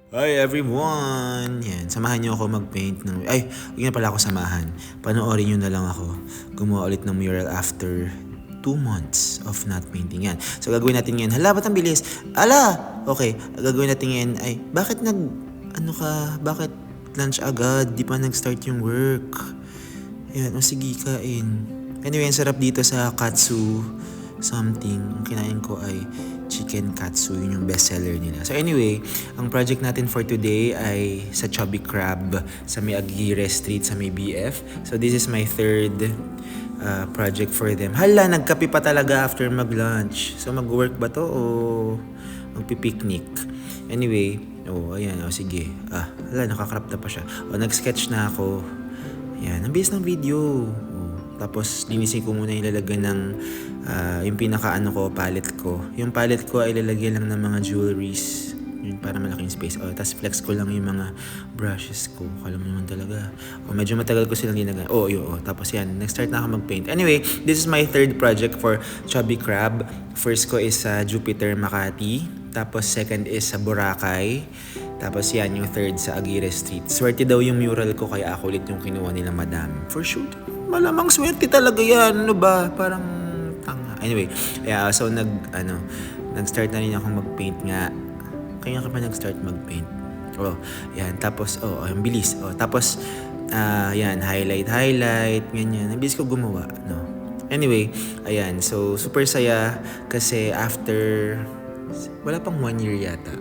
Hi everyone! Yan, samahan niyo ako mag-paint ng... Ay, huwag na pala ako samahan. Panoorin niyo na lang ako gumawa ulit ng mural after 2 months of not painting. Yan. So gagawin natin ngayon. Hala, ba't ang bilis? Ala! Okay, gagawin natin ngayon ay... Bakit Ano ka? Bakit lunch agad? Di pa nag-start yung work. Yan, o sige, kain. Anyway, ang sarap dito sa katsu something. Ang kinain ko ay chicken katsu, yun yung bestseller nila. So anyway, ang project natin for today ay sa Chubby Crab sa may Aguirre Street sa may BF. So this is my third project for them. Hala, nagkape pa talaga after mag-lunch. So mag-work ba to o magpipiknik? Anyway, ayan, sige. Hala, nakakrap na pa siya. Nag-sketch na ako. Ayan, ang bilis ng video. Tapos, linisin ko muna yung lalagyan ng yung pinaka-ano ko, palette ko. Yung palette ko ay lalagyan lang ng mga jewelries. Yun, para malaking space. Tapos flex ko lang yung mga brushes ko. Kala mo naman talaga. Medyo matagal ko silang linagay. Tapos yan, nag-start na ako mag-paint. Anyway, this is my third project for Chubby Crab. First ko is sa Jupiter, Makati. Tapos second is sa Boracay. Tapos yan, yung third sa Aguirre Street. Swerte daw yung mural ko, kaya ako ulit yung kinuha nila madam. For sure. Malamang swerte talaga yan. Ano ba? Parang tanga. Anyway, so nag-start na rin akong mag-paint nga. Kaya ka pa nag-start mag-paint. Yan. Tapos, ang bilis. Tapos, yan, highlight, ganyan. Ang bilis ko gumawa, no? Anyway, ayan. So, super saya kasi after, wala pang 1 year yata.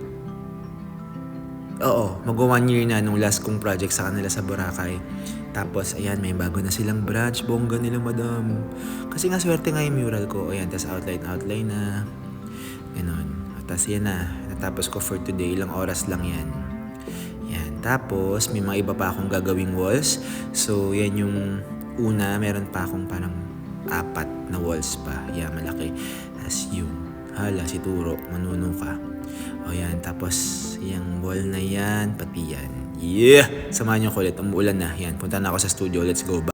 Mag-1 year na nung last kong project sa kanila sa Boracay. Tapos, ayan, may bago na silang branch. Bongga nila, madam. Kasi nga, swerte nga yung mural ko. Ayan, tapos outline na. Ganon. Tapos, yan na. Natapos ko for today. Ilang oras lang yan. Yan. Tapos, may mga iba pa akong gagawing walls. So, yan yung una. Meron pa akong parang 4 na walls pa. Yan, malaki. Tapos, yung hala, si Turo. Manuno ka. Yan. Tapos, yung wall na yan. Pati yan. Yeah! Samahan niyo ko ulit. Umuulan na. Yan. Punta na ako sa studio. Let's go.